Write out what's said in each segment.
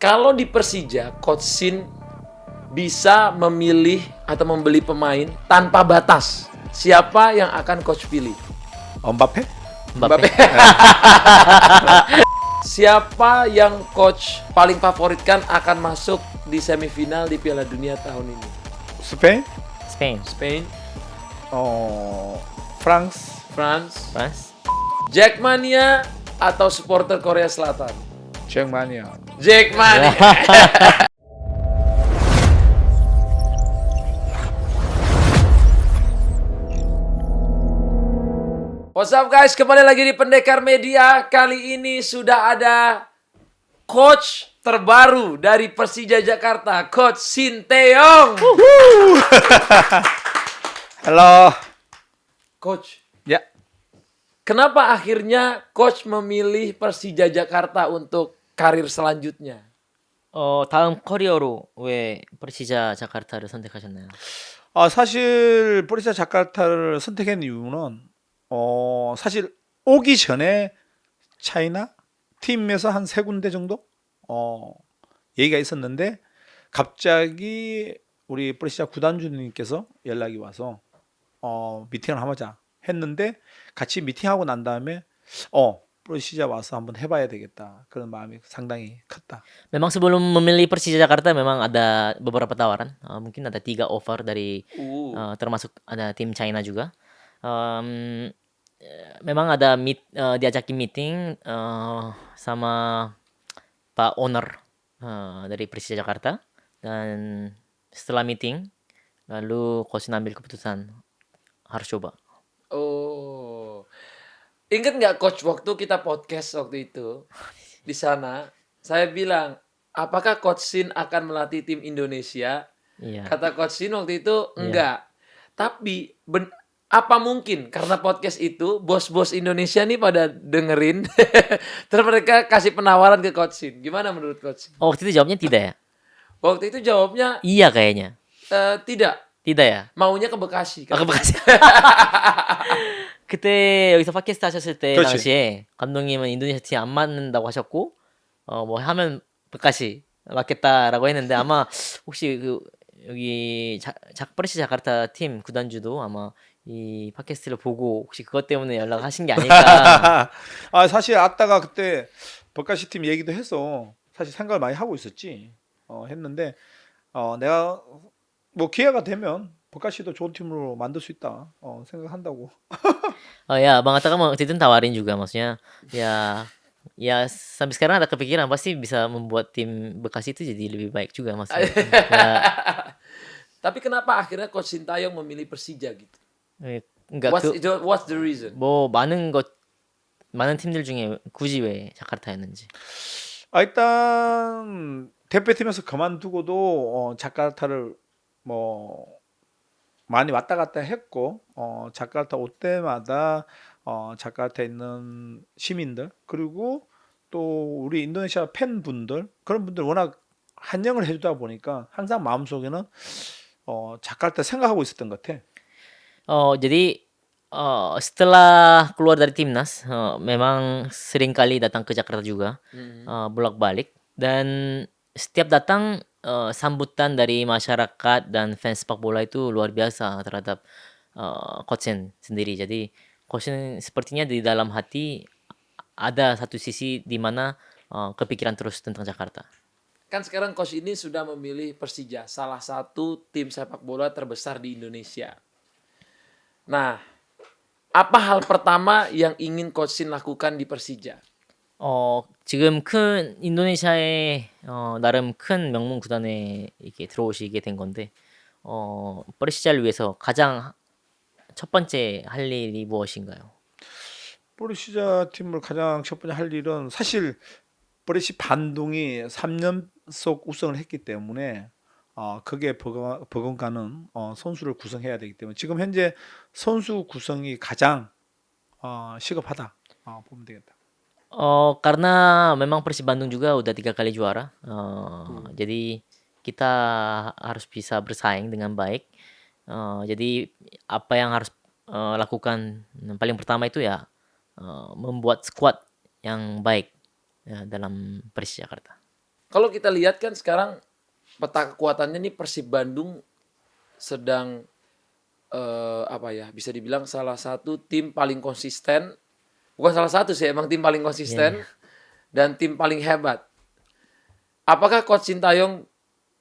Kalau di Persija, Coach Shin bisa memilih atau membeli pemain tanpa batas. Siapa yang akan Coach pilih? Mbappe? Mbappe. Siapa yang Coach paling favoritkan akan masuk di semifinal di Piala Dunia tahun ini? 스페인? Spain. Spain, 프랑스? France, France. Jackmania atau supporter Korea Selatan? 잭마니아. Jackmania. What's up guys, kembali lagi di Pendekar Media. Kali ini sudah ada coach terbaru dari Persija Jakarta, Coach Shin Tae-yong. Halo. Coach, Ya. kenapa akhirnya coach memilih Persija Jakarta untuk karir selanjutnya? 다음 커리어로 왜 프리시자 자카르타를 선택하셨나요? 사실 보리차 자카르타를 선택한 이유는 사실 오기 전에 차이나 팀에서 한 세 군데 정도 얘기가 있었는데 갑자기 우리 보리차 구단주님께서 연락이 와서 미팅을 하자 했는데 같이 미팅하고 난 다음에 보리차 와서 한번 해봐야 되겠다 그런 마음이 상당히 컸다. Memang sebelum memilih Persija Jakarta memang ada beberapa tawaran. Mungkin ada 3 offer dari termasuk ada tim China juga. Memang ada diajakin meeting sama Pak Owner dari Persija Jakarta, dan setelah meeting lalu coach ambil keputusan harus coba. Oh, ingat nggak coach waktu kita podcast waktu itu di sana, saya bilang, apakah Coach Shin akan melatih tim Indonesia? Iya. Kata Coach Shin waktu itu enggak. Tapi apa mungkin karena podcast itu bos-bos Indonesia nih pada dengerin, terus mereka kasih penawaran ke Coach Shin. Gimana menurut Coach Shin? Waktu itu jawabnya tidak ya? Waktu itu jawabnya Iya kayaknya. tidak. Tidak ya? Maunya ke Bekasi. 아, 그 bekasi. 그때 여기서 팟캐스트 하셨을 때 그렇지. 당시에 감독님은 인도네시아 팀 안 맞는다고 하셨고 뭐 하면 bekasi 맞겠다라고 했는데 아마 혹시 그 여기 프레시 자카르타 팀 구단주도 아마 이 팟캐스트를 보고 혹시 그것 때문에 연락하신 게 아닐까. 사실 아따가 그때 버카시 팀 얘기도 해서 사실 생각을 많이 하고 있었지. 했는데 내가 뭐 기회가 되면 버카시도 좋은 팀으로 만들 수 있다 생각한다고. Ya mengatakan waktu itu tawarin juga, maksudnya ya sampai sekarang ada kepikiran pasti bisa membuat tim Bekasi itu jadi lebih baik juga maksudnya. Tapi kenapa akhirnya Coach Shin Tae-yong memilih Persija gitu? enggak What's the reason? 뭐 많은 팀들 중에 굳이 왜 자카르타였는지. 일단 대표팀에서 그만두고도 자카르타를 뭐 많이 왔다 갔다 했고 자카르타 올 때마다 자카르타에 있는 시민들 그리고 또 우리 인도네시아 팬분들 그런 분들 워낙 환영을 해주다 보니까 항상 마음속에는 자카르타 생각하고 있었던 것 같아. Jadi setelah keluar dari timnas memang sering kali datang ke Jakarta juga, bolak-balik, dan setiap datang sambutan dari masyarakat dan fans sepak bola itu luar biasa terhadap Coach Shin sendiri. Jadi Coach Shin sepertinya di dalam hati ada satu sisi di mana kepikiran terus tentang Jakarta. Kan sekarang Coach ini sudah memilih Persija, salah satu tim sepak bola terbesar di Indonesia. Nah, apa hal pertama yang ingin Coach Shin lakukan di Persija? 지금 큰 인도네시아의 나름 큰 명문 구단에 이렇게 들어오시게 된 건데 프레시자를 위해서 가장 첫 번째 할 일이 무엇인가요? 보르시자 팀을 가장 첫 번째 할 일은 사실 보르시 반동이 3연속 우승을 했기 때문에 그게 버금가는 선수를 구성해야 되기 때문에 지금 현재 선수 구성이 가장 시급하다 보면 되겠다. Karena memang Persib Bandung juga udah 3 kali juara, jadi kita harus bisa bersaing dengan baik. Jadi apa yang harus lakukan paling pertama itu ya membuat squad yang baik dalam Persija Jakarta. Kalau kita lihat kan sekarang peta kekuatannya nih Persib Bandung sedang apa ya, bisa dibilang salah satu tim paling konsisten. Bukan salah satu sih, emang tim paling konsisten dan tim paling hebat. Apakah Coach Sintayong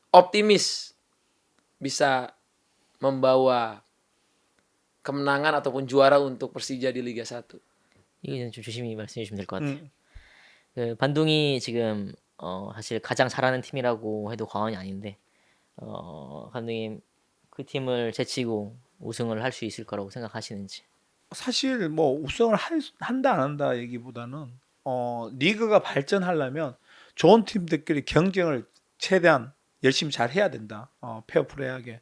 optimis bisa membawa kemenangan ataupun juara untuk Persija di Liga 1? 이거 좀 조심히 말씀해 주시면 될 것 같아요. 음. 반둥이 지금 사실 가장 잘하는 팀이라고 해도 과언이 아닌데 감독님 그 팀을 제치고 우승을 할 수 있을 거라고 생각하시는지. 사실 뭐 우승을 한다 안 한다 얘기보다는 리그가 발전하려면 좋은 팀들끼리 경쟁을 최대한 열심히 잘 해야 된다. 페어플레이하게.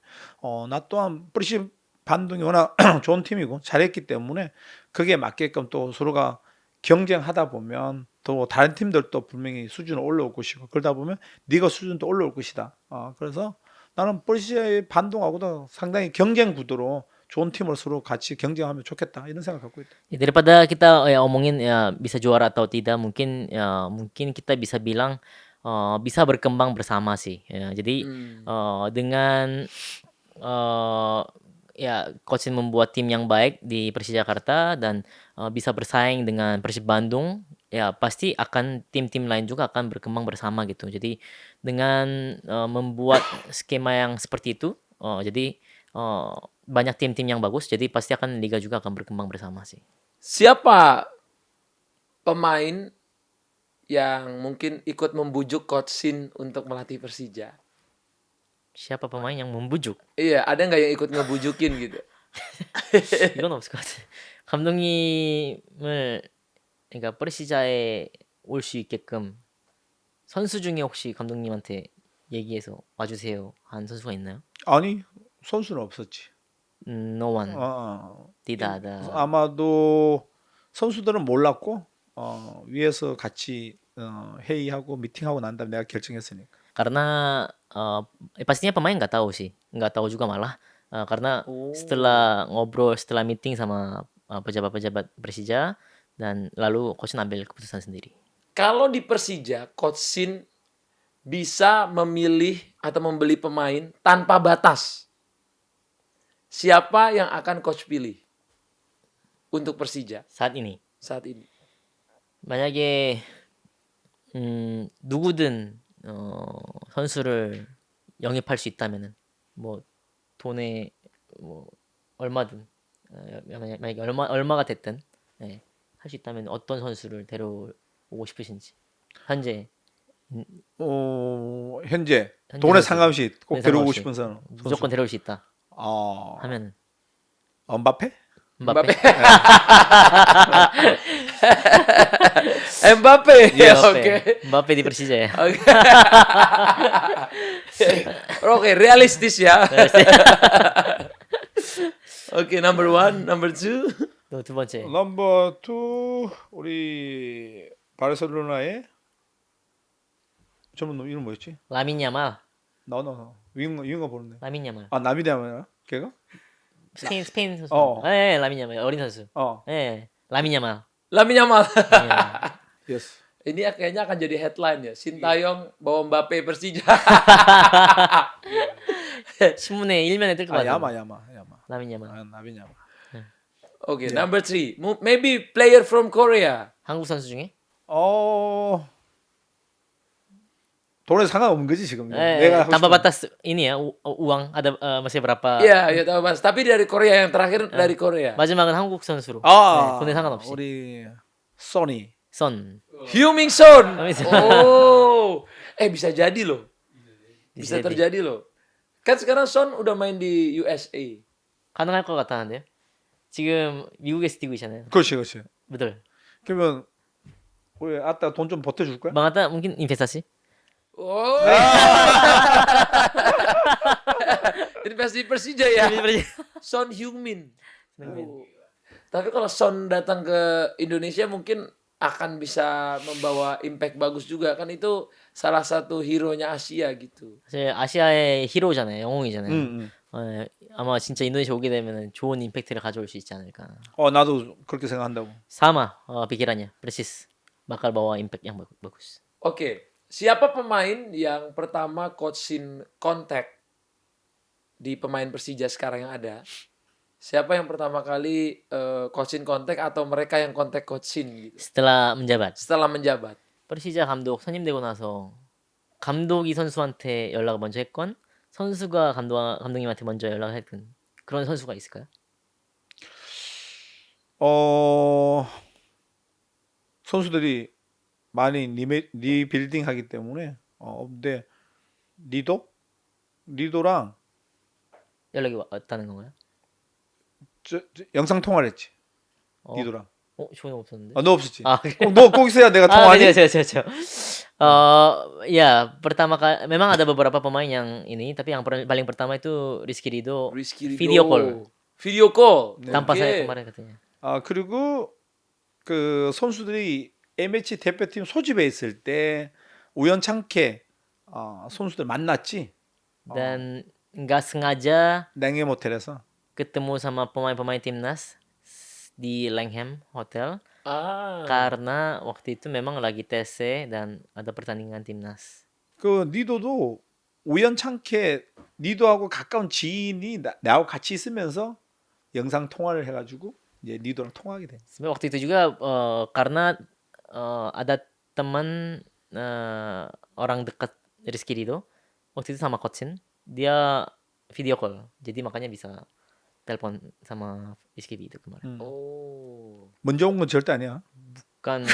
나 또한 프리시 반동이 워낙 좋은 팀이고 잘했기 때문에 그게 맞게끔 또 서로가 경쟁하다 보면 또 다른 팀들도 분명히 수준을 올라올 것이고 그러다 보면 네가 수준도 올라올 것이다. 그래서 나는 프리시의 반동하고도 상당히 경쟁 구도로 좋은 팀으로 서로 같이 경쟁하면 좋겠다 이런 생각 갖고 있다. Ya, daripada kita omongin ya bisa juara atau tidak, mungkin mungkin kita bisa bilang bisa berkembang bersama sih. Ya, jadi dengan ya coach membuat tim yang baik di Persija Jakarta dan bisa bersaing dengan Persib Bandung, ya pasti akan tim-tim lain juga akan berkembang bersama gitu. Jadi dengan membuat skema yang seperti itu, jadi banyak tim-tim yang bagus, jadi pasti akan liga juga akan berkembang bersama sih. Siapa pemain yang mungkin ikut membujuk Coach Sin untuk melatih Persija? Siapa pemain yang membujuk? Iya, ada nggak yang ikut ngebujukin gitu? 이건 없을 것 같아. 감독님을 그러니까 프레시자에 올 수 있게끔 선수 중에 혹시 감독님한테 얘기해서 와주세요 한 선수가 있나요? 아니 선수는 없었지. No one. tidak ada. 아마도 선수들은 몰랐고 위에서 같이 회의하고 미팅하고 난 다음에 내가 결정했으니까. Karena pastinya pemain nggak tahu sih, nggak tahu juga malah karena setelah ngobrol, setelah meeting sama pejabat-pejabat Persija dan lalu coach ambil keputusan sendiri. Kalau di Persija, Coach Sin bisa memilih atau membeli pemain tanpa batas. Siapa yang akan coach pilih untuk Persija saat ini? saat ini? 만약에 누구든 선수를 영입할 수 있다면은 뭐 돈에 뭐 얼마든 만약에 얼마가 됐든 할 수 있다면 어떤 선수를 데려오고 싶으신지 현재 현재 현재 돈에 선수. 상관없이 꼭 돈에 데려오고 상관없이. 싶은 선수. 무조건 데려올 수 있다 하면은 엄바페? 음바페. Mbappe. Mbappe. Oke. Mbappe di Persija ya. Oke, realistis ya. Oke, number one, number two. 또 두 번째. 넘버 2 우리 바르셀로나의 저분 이름 뭐였지? 라민 야말. 나나 윙어 보는데. 라민 야말. 나미디아마야? 걔가? 스페인 선수. 어. 라민 야말 어린 선수. 라민 야말. Lamine Yamal. Yes. Ini kayaknya akan jadi headline ya. Sintayong bawa Mbappe Persija. 신문에 일면에 뜰 것 같아요. 야마. 라민 야말. 나비냐마. Oke, number three. Maybe player from Korea. 한국 선수 중에? 돈에 상관없는 거지 지금. 내가 하고 tanpa 싶은- batas ini ya uang ada masih berapa? Iya, ya tahu Mas. Tapi dari Korea yang terakhir dari Korea. 마지막은 한국 선수로. 네, 돈에 상관없이. 우리 써니. 선. Heung-min Son. Heung-min Son. Oh. Bisa jadi loh. Bisa jadi. terjadi loh. Kan sekarang Son udah main di USA. 가능할 것 같았는데요. 지금 미국에서 뛰고 있잖아요. 그렇지. betul. 그러면 우리 아따 돈 좀 보태줄 거야? Bang Atta mungkin investasi? Oh. Investasi Persija ya. Son Heung-min. Oh. Tapi kalau Son datang ke Indonesia mungkin akan bisa membawa impact bagus juga kan itu salah satu hero-nya Asia gitu. 사실 아시아의 히로잖아요. 영웅이잖아요. 응. 아마 진짜 인도네시아 오게 되면 좋은 임팩트를 가져올 수 있지 않을까. 나도 그렇게 생각한다고. Sama pikirannya, persis. Bakal bawa impact yang bagus. Oke, Siapa pemain yang pertama Coach Shin kontak di pemain Persija sekarang yang ada? Siapa yang pertama kali Coach Shin kontak atau mereka yang kontak Coach Shin gitu setelah menjabat. setelah menjabat? 퍼시자 감독 선임되고 나서 감독이 선수한테 연락을 먼저 했건 선수가 감독님한테 먼저 연락을 했건 그런 선수가 있을까요? 어, 선수들이 많이 리빌딩 하기 때문에 근데 리도랑 연락이 왔다는 건가요? 영상 통화를 했지. 어, 리도랑. 저는 없었는데. 너 없었지. 아, 꼭 있어야 내가 Ah, 통화하니? ya pertama kali memang ada beberapa pemain yang ini, tapi yang paling pertama itu Rizky Ridho Rizky Ridho. video call Video call. tanpa Oke. saya kemarin katanya. 그리고 그 선수들이 A매치 대표팀 소집에 있을 때 우연찮게 선수들 만났지. Dan nggak sengaja 냉해 모텔에서. ketemu sama pemain-pemain timnas di Langham Hotel Ah. karena waktu itu memang lagi TC dan ada pertandingan timnas. 그 니도도 우연찮게 니도하고 가까운 지인이 나하고 같이 있으면서 영상 통화를 해가지고 이제 니도랑 통화하게 돼. Sebenarnya waktu itu juga karena ada teman orang dekat Rizky Ridho waktu itu sama coachin dia video call jadi makanya bisa telepon sama Rizky Ridho kemarin. Oh. 먼저 온 건 절대 아니야. Bukan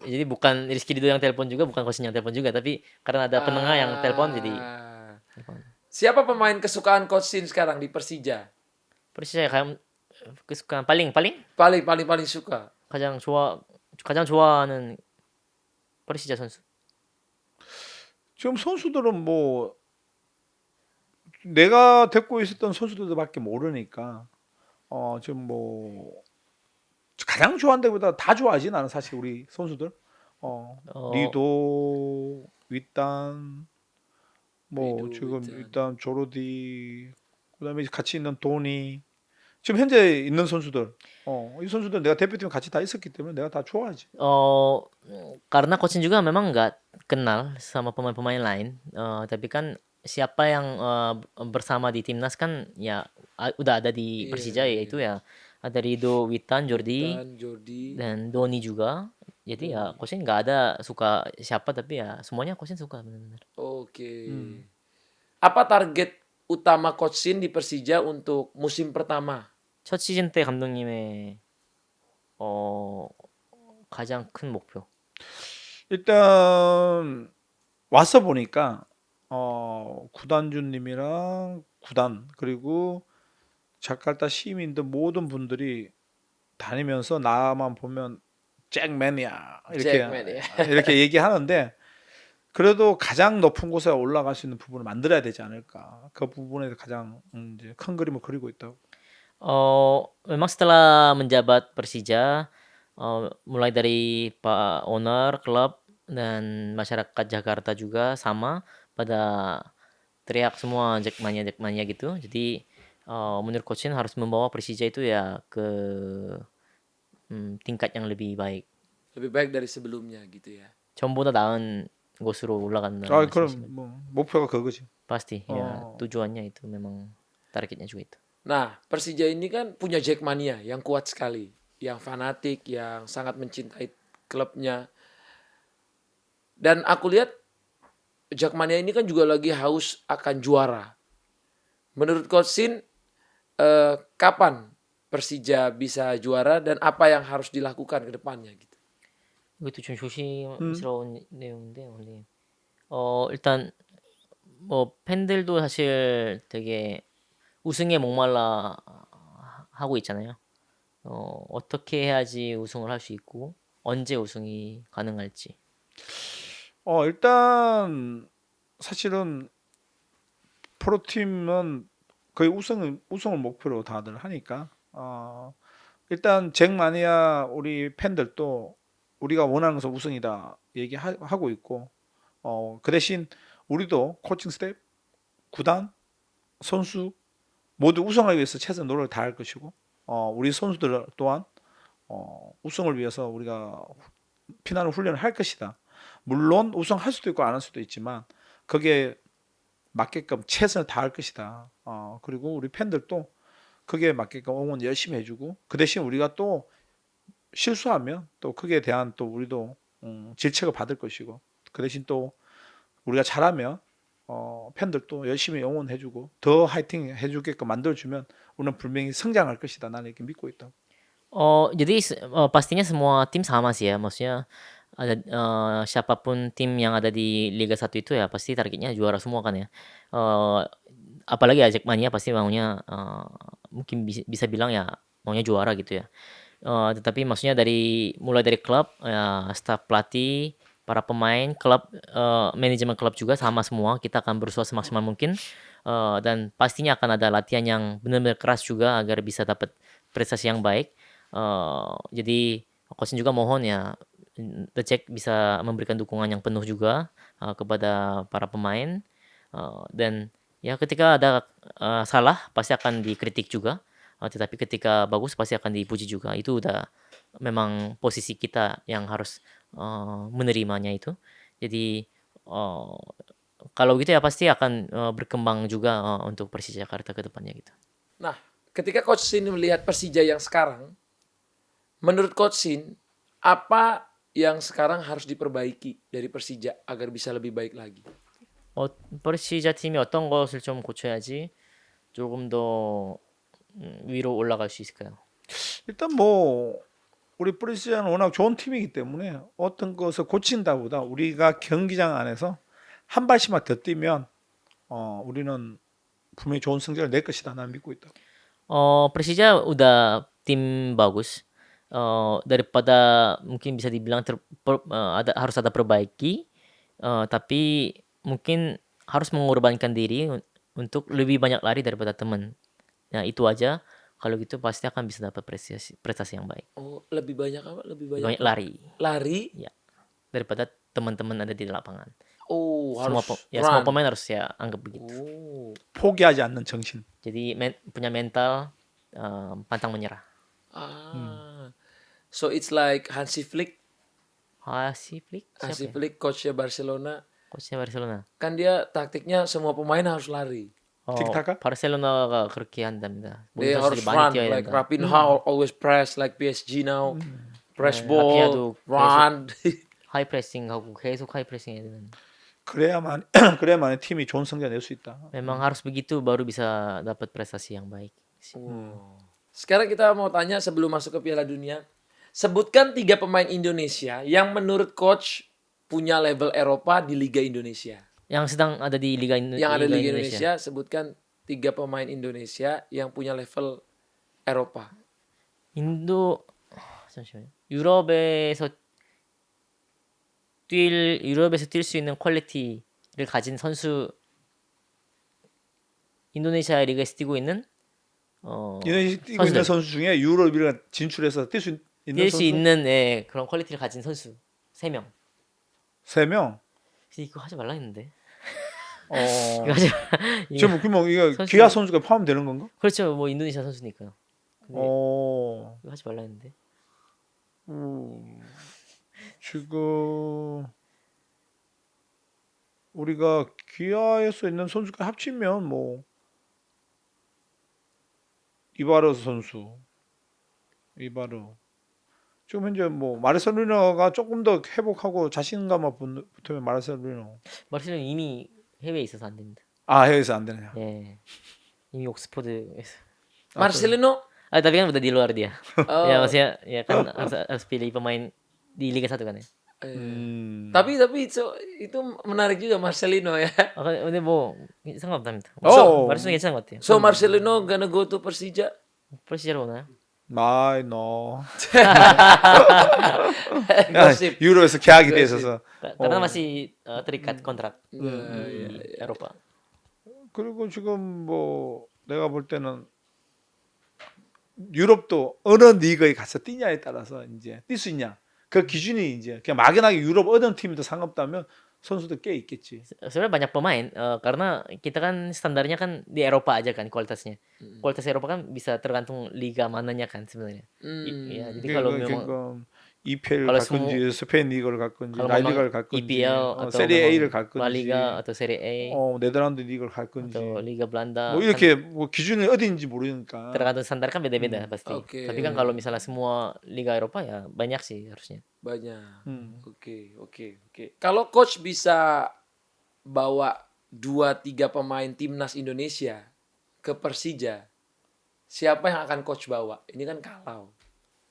jadi bukan Rizky Ridho yang telepon juga bukan coachin yang telepon juga tapi karena ada penengah yang telepon jadi Ah. telepon. Siapa pemain kesukaan Coach Shin sekarang di Persija? Persis saya kayak kesukaan paling Paling suka. 가장 좋아하는 퍼시자 선수. 지금 선수들은 뭐 내가 데리고 있었던 선수들밖에 모르니까 지금 뭐 가장 좋아한다기보다 다 좋아하지 나는 사실 우리 선수들 리도 윗단 뭐 리도, 지금 윗단. 일단 조르디 그다음에 같이 있는 도니 지금 현재 있는 선수들 이 선수들 내가 대표팀 같이 다 있었기 때문에 내가 다 좋아하지. Karena coaching juga memang nggak kenal sama pemain-pemain lain, tapi kan siapa yang bersama di timnas kan ya udah ada di Iya, Persija iya. yaitu ya ada Ridho, Witan, Jordi Dan Jordi. dan Doni juga. Jadi ya coaching nggak ada suka siapa tapi ya semuanya coaching suka benar-benar. Oke. Apa target utama Coach Shin di Persija untuk musim pertama? 첫 시즌 때 감독님의 가장 큰 목표. 일단 와서 보니까 구단주님이랑 구단 그리고 자카르타 시민들 모든 분들이 다니면서 나만 보면 잭맨이야 잭맨이야. 이렇게 얘기하는데 그래도 가장 높은 곳에 올라갈 수 있는 부분을 만들어야 되지 않을까 그 부분에 가장 이제 큰 그림을 그리고 있다고. Memang setelah menjabat Persija, mulai dari Pak Owner, klub, dan masyarakat Jakarta juga sama pada teriak semua Jackmania gitu. Jadi menurut coach Shin harus membawa Persija itu ya ke tingkat yang lebih baik. Lebih baik dari sebelumnya gitu ya. 전보다 나은 곳으로 올라간다는 그럼 말씀이시죠? 뭐 목표가 그거지. Pasti ya tujuannya itu memang targetnya juga itu. Nah, Persija ini kan punya Jackmania yang kuat sekali, yang fanatik, yang sangat mencintai klubnya. Dan aku lihat Jackmania ini kan juga lagi haus akan juara. Menurut Coach Shin, kapan Persija bisa juara dan apa yang harus dilakukan ke depannya gitu? 이것도 좀 조심스러운 내용인데 원래 일단 뭐 팬들도 사실 되게 우승에 목말라 하고 있잖아요. 어떻게 해야지 우승을 할 수 있고 언제 우승이 가능할지. 일단 사실은 프로팀은 거의 우승을 목표로 다들 하니까 일단 잭마니아 우리 팬들도 우리가 원하는 것은 우승이다 얘기하고 있고 그 대신 우리도 코칭 스텝, 구단, 선수 모두 우승하기 위해서 최선의 노력을 다할 것이고 우리 선수들 또한 우승을 위해서 우리가 피나는 훈련을 할 것이다. 물론 우승할 수도 있고 안 할 수도 있지만 거기에 맞게끔 최선을 다할 것이다. 그리고 우리 팬들도 거기에 맞게끔 응원 열심히 해주고 그 대신 우리가 또 실수하면 또 거기에 대한 또 우리도 질책을 받을 것이고 그 대신 또 우리가 잘하면 팬들도 열심히 응원해주고 더 화이팅 해주게끔 만들어주면 우리는 분명히 성장할 것이다. 나는 이렇게 믿고 있다. Jadi pastinya semua tim sama sih ya, maksudnya siapapun tim yang ada di Liga 1 itu ya pasti targetnya juara semua kan ya. Apalagi Jackmania pasti maunya mungkin bisa bilang ya maunya juara gitu ya. Tetapi maksudnya mulai dari klub, ya staf pelatih, para pemain, klub, manajemen klub juga sama semua. Kita akan berusaha semaksimal mungkin, dan pastinya akan ada latihan yang benar-benar keras juga agar bisa dapat prestasi yang baik. Jadi coach juga mohon ya The Jack bisa memberikan dukungan yang penuh juga kepada para pemain, dan ya ketika ada salah pasti akan dikritik juga. Tetapi ketika bagus pasti akan dipuji juga. Itu udah memang posisi kita yang harus menerimanya itu. Jadi kalau gitu ya pasti akan berkembang juga untuk Persija Jakarta ke depannya gitu. Nah, ketika Coach Sin melihat Persija yang sekarang, menurut Coach Sin, apa yang sekarang harus diperbaiki dari Persija agar bisa lebih baik lagi? 퍼시자 팀이 어떤 것을 좀 고쳐야지 조금 더 위로 올라갈 수 있을까요? 일단 뭐 우리 프리시아는 워낙 좋은 팀이기 때문에 어떤 것을 고친다보다 우리가 경기장 안에서 한 발씩만 더 뛰면 우리는 분명히 좋은 성적을 낼 것이다. 나는 믿고 있다. Persija udah tim bagus. Daripada mungkin bisa dibilang harus ada perbaiki, tapi mungkin harus mengorbankan diri untuk lebih banyak lari daripada teman. Nah itu aja. Kalau gitu pasti akan bisa dapat prestasi yang baik. Oh, lebih banyak apa? Lebih Banyak banyak lari. lari? Ya. Daripada teman-teman ada di lapangan. Oh, Semua harus semua run. pemain harus ya anggap begitu. Oh. 포기하지 않는 정신. Jadi punya mental pantang menyerah. So it's like Hansi Flick, Hansi Flick? Hansi Siapa ya? Flick coachnya Barcelona. Coachnya Barcelona. Kan dia taktiknya semua pemain harus lari. 틱타카? 바르셀로나가 그렇게 한답니다. They 모든 harus 선수들이 많이 run. 뛰어야 Like 된다. Rapinha always press like PSG now. Press 네, ball, 라피냐도 run. 하이 프레싱하고 계속 하이 프레싱 해야 되는. 그래야만 팀이 좋은 성적 낼 수 있다. Memang harus begitu baru bisa dapat prestasi yang baik. Sekarang kita mau tanya sebelum masuk ke Piala Dunia. Sebutkan 3 pemain Indonesia yang menurut coach punya level Eropa di Liga Indonesia. Yang sedang ada di Liga Indonesia, sebutkan 3 pemain Indonesia yang punya level Eropa. 잠시만요. 유럽에서 뛸 수 있는 퀄리티를 가진 선수, 인도네시아 리그에서 뛰고 있는 인도네시아 뛰고 있는 선수 중에 유럽이랑 진출해서 뛸 수 있는 선수? 있는 그런 퀄리티를 가진 선수 3명. 3명? 이거 하지 말라 했는데. 어. 이거 하지 지금 그러면 이거 선수- 기아 선수가 포함되는 건가? 그렇죠. 뭐 인도네시아 선수니까요. 근데 어. 이거 하지 말라 했는데. 지금 우리가 기아에서 있는 선수가 합치면 뭐 이바르 선수, 이바르. 지금 현재 뭐 마르셀로나가 조금 더 회복하고 자신감을 붙으면 마르셀로나. 마르셀로나 이미 해외에 있어서 안 됩니다. 아 해외에서 안 되느냐? 예. 이미 옥스퍼드에서. Marcelino? Tapi kan udah di luar dia. Oh. Ya maksudnya ya kan harus pilih pemain di Liga 1 kan ya. Tapi itu menarik juga Marcelino ya. 근데 뭐 상관없답니다. 어. 마르셀로나 괜찮은 것 같아요. So Marcelino gonna go to Persija? 프레시자로 오나요? 마이 노. Gosip. 유로에서 계약이 돼 Gosip. 있어서. Karena masih terikat kontrak Iya. Eropa. 그리고 지금 뭐 내가 볼 때는 유럽도 어느 리그에 가서 뛰냐에 따라서 이제 뛸 수 있냐 그 기준이 이제 그냥 막연하게 유럽 어느 팀이든 상관없다면 선수들 꽤 있겠지. Sebenarnya banyak pemain karena kita kan standarnya kan di Eropa aja kan kualitasnya. Kualitas Eropa kan bisa tergantung liga mananya kan sebenarnya. Ya, jadi kalau memang 지금 EPL Kalau 갈 건지 스페인 리그를 갈 건지 kalau 라리가를 memang 갈 건지 EPL atau 세리에 A를 memang 갈 La 건지 Liga atau Serie A 네덜란드 리그를 갈 atau 건지 Liga 뭐 Belanda kan 이렇게 뭐 기준이 어디인지 모르니까 tergantung standar kan beda-beda pasti. Oke. Tapi kan kalau misalnya semua Liga Eropa ya banyak sih harusnya. Banyak. 음. Oke, oke, oke. Kalau coach bisa bawa 2-3 pemain timnas Indonesia ke Persija, siapa yang akan coach bawa? Ini kan kalau.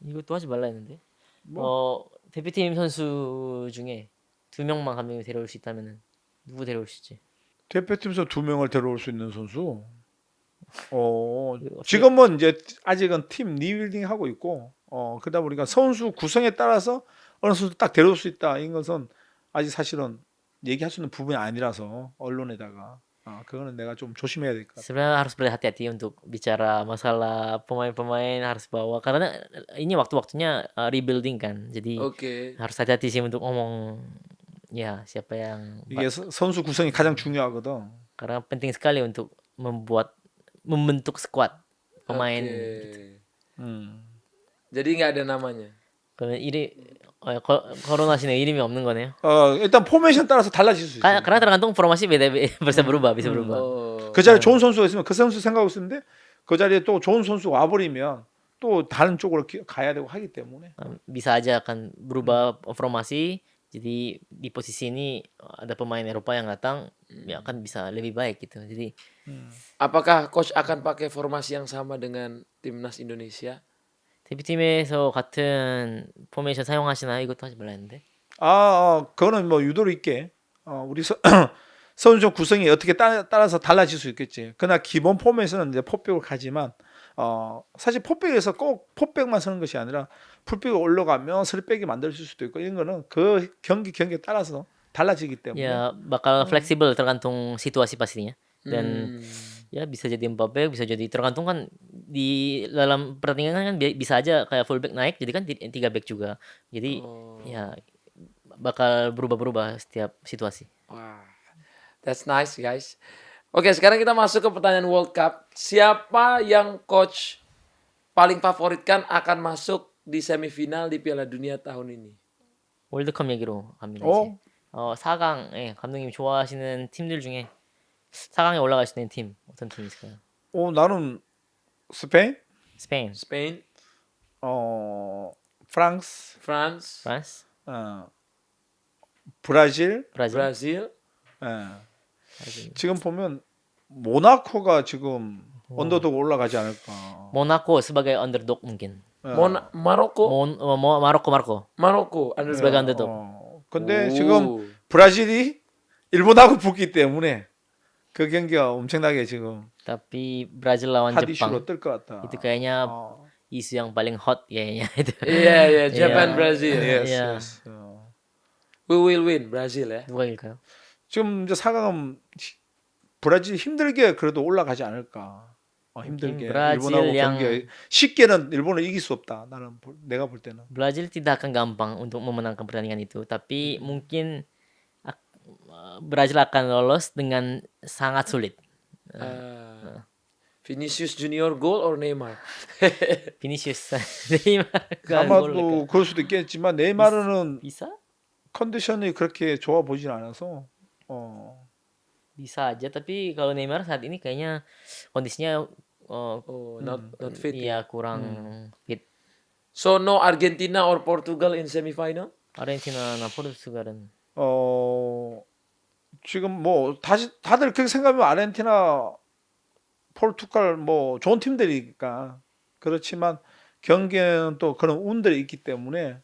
이것도 하지 말라 했는데. 뭐 대표팀 선수 중에 두 명만 감독이 데려올 수 있다면은 누구 데려오실지. 대표팀에서 두 명을 데려올 수 있는 선수. 어떻게- 지금은 이제 아직은 팀 리빌딩 하고 있고, 그러다 보니까 선수 구성에 따라서 어느 선수 딱 데려올 수 있다. 이런 것은 아직 사실은 얘기할 수 있는 부분이 아니라서 언론에다가 그거는 내가 좀 조심해야 될 것 같아. Sebenarnya harus berhati-hati untuk bicara masalah pemain-pemain harus bawa karena ini waktu-waktunya rebuilding kan. Jadi Oke. harus hati-hati sih untuk ngomong ya siapa yang 이게 선수 구성이 가장 중요하거든. karena penting sekali untuk membentuk squad pemain. Oke. 음. Jadi nggak ada namanya. 그러면 코로나 씨는 이름이 없는 거네요. 일단 포메이션 따라서 달라질 수 있어. karena tergantung formasi beda bisa berubah, bisa berubah. 어. 그 자리에 좋은 선수가 있으면 그 선수 생각하고 있는데 그 자리에 또 좋은 선수가 와버리면 또 다른 쪽으로 가야 되고 하기 때문에. Bisa aja akan berubah formasi. Jadi di posisi ini ada pemain Eropa yang datang ya kan bisa lebih baik gitu. Jadi Apakah coach akan pakai formasi yang sama dengan timnas Indonesia? 대표팀에서 같은 포메이션 사용하시나 이것도 하지 말라 했는데. 그거는 뭐 유도리 있게 우리 선수 구성이 어떻게 따라서 달라질 수 있겠지. 그러나 기본 포맷은 이제 포백을 가지만 사실 포백에서 꼭 포백만 쓰는 것이 아니라 풀백이 올라가면 슬백이 만들어질 수도 있고 이런 거는 그 경기에 따라서 달라지기 때문에. Ya bakal fleksibel tergantung situasi pastinya. Dan ya bisa jadi 4 back, bisa jadi tergantung kan di dalam pertandingan kan bisa aja kayak fullback naik jadi kan 3 back juga. Jadi ya bakal berubah-berubah setiap situasi. Wah, that's nice guys. Oke, sekarang kita masuk ke pertanyaan World Cup. Siapa yang coach paling favoritkan akan masuk di semifinal di Piala Dunia tahun ini? 월드컵 얘기로 갑니다. 이제. 4강, 예, 감독님 좋아하시는 팀들 중에 4강에 올라갈 수 있는 팀 어떤 팀이 있을까요? 나는 스페인, 스페인, Spain, 프랑스, France, 프랑스, 브라질. 브라질. Brazil. 지금 보면 모나코가 지금 언더독 올라가지 않을까. 모나코 sebagai underdog mungkin. Maroko, 마로코. Maroko, under sebagai underdog. 근데 오. 지금 브라질이 일본하고 붙기 때문에 그 경기가 엄청나게 지금 Tapi Brazil lawan 핫 Jepang 이슈로 뜰 것 같다. itu kayaknya isu yang paling hot kayaknya itu. Iya, Japan, Iya. Brazil. Yes, 예. yes. We will win, Brazil ya. 누가 이길까요? 지금 이제 4강은 브라질 힘들게 그래도 올라가지 않을까. 힘들게 브라질 일본하고 양- 경기 쉽게는 일본을 이길 수 없다. 내가 볼 때는. Brazil tidak akan gampang untuk memenangkan pertandingan itu, tapi mungkin Brazil akan lolos dengan sangat sulit. Vinicius Junior goal or Neymar? Vinicius, Neymar 아마도 그럴 수도 있겠지만 네이마르는 bisa 컨디션이 그렇게 좋아 보진 않아서 bisa aja, tapi kalau Neymar saat ini kayaknya kondisinya Not fit. iya kurang fit. So no Argentina or Portugal in semifinal? 아르헨티나나 포르투갈은 지금 뭐 다들 그렇게 생각하면 아르헨티나, 포르투갈 뭐 좋은 팀들이니까 그렇지만 경기에는 또 그런 운들이 있기 때문에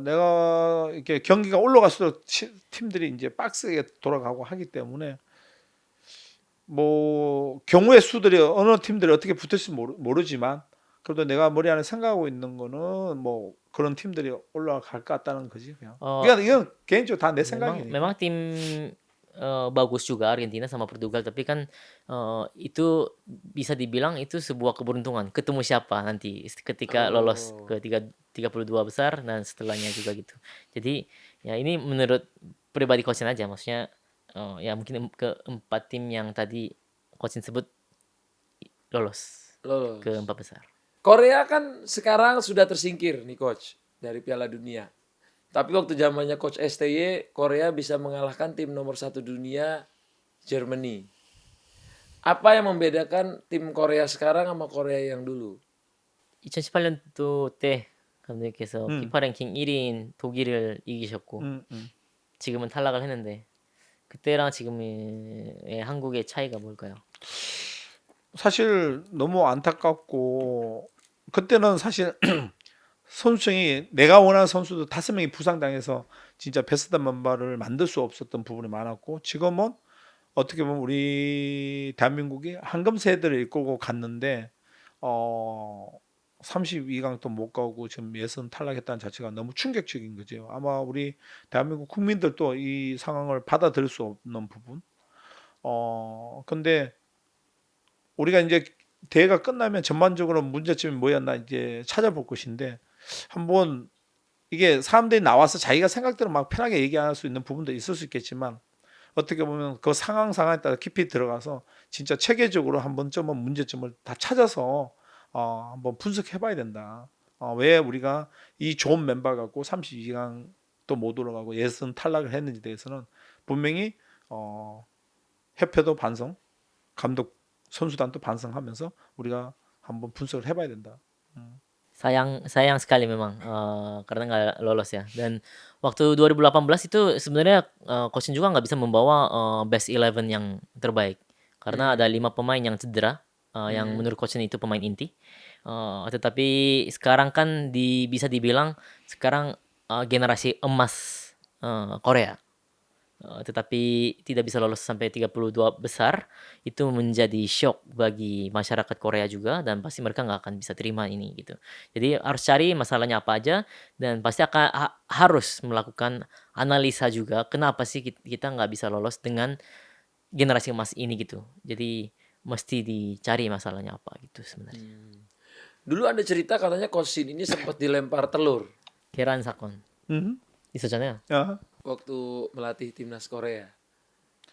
내가 이렇게 경기가 올라갈수록 팀들이 이제 빡세게 돌아가고 하기 때문에 뭐 경우의 수들이 어느 팀들이 어떻게 붙을지 모르지만 그래도 내가 머리 안에 생각하고 있는 거는 뭐 그런 팀들이 올라갈 것 같다는 거지 그냥. 이건 개인적으로 다 내 생각이니까. memang tim bagus juga Argentina sama Portugal, tapi kan itu bisa dibilang itu sebuah keberuntungan ketemu siapa nanti ketika lolos ke 32 besar dan setelahnya juga gitu. Jadi ya ini menurut pribadi coachin aja, maksudnya ya mungkin keempat tim yang tadi coachin sebut lolos ke 4 besar. Korea kan sekarang sudah tersingkir nih coach dari Piala Dunia. Tapi waktu zamannya Coach STY, Korea bisa mengalahkan tim nomor 1 dunia, Germany. Apa yang membedakan tim Korea sekarang sama Korea yang dulu? 2018년도 때 감독님께서 음, 피파 랭킹 1위인 독일을 이기셨고 음, 음. 지금은 탈락을 했는데 그때랑 지금의 한국의 차이가 뭘까요? 사실 너무 안타깝고 그때는 사실 선수층이 내가 원하는 선수도 5명이 부상당해서 진짜 베스트 멤버를 만들 수 없었던 부분이 많았고 지금은 어떻게 보면 우리 대한민국이 황금 세대를 이끌고 갔는데 어 32강도 못 가고 지금 예선 탈락했다는 자체가 너무 충격적인 거죠. 아마 우리 대한민국 국민들도 이 상황을 받아들일 수 없는 부분. 근데 우리가 이제 대회가 끝나면 전반적으로 문제점이 뭐였나 이제 찾아볼 것인데 한번 이게 사람들이 나와서 자기가 생각대로 막 편하게 얘기할 수 있는 부분도 있을 수 있겠지만 어떻게 보면 그 상황에 따라 깊이 들어가서 진짜 체계적으로 한번 점은 문제점을 다 찾아서 한번 분석해 봐야 된다. 왜 우리가 이 좋은 멤버 갖고 32강 또 못 올라가고 예선 탈락을 했는지 대해서는 분명히 협회도 반성, 감독 선수단도 반성하면서 우리가 한번 분석을 해봐야 된다. Sayang sekali memang karena nggak lolos ya. Dan waktu 2018 itu sebenarnya coach Shin juga nggak bisa membawa best 11 yang terbaik karena ada 5 pemain yang cedera yang menurut coach Shin itu pemain inti. Tetapi sekarang kan bisa dibilang sekarang generasi emas Korea. Tetapi tidak bisa lolos sampai 32 besar itu menjadi shock bagi masyarakat Korea juga dan pasti mereka nggak akan bisa terima ini gitu. Jadi harus cari masalahnya apa aja dan pasti akan harus melakukan analisa juga kenapa sih kita nggak bisa lolos dengan generasi emas ini gitu. Jadi mesti dicari masalahnya apa gitu sebenarnya. Dulu ada cerita katanya Coach Shin ini sempat dilempar telur Keran sakon. 음, 있었잖아요. 야, waktu melatih timnas Korea.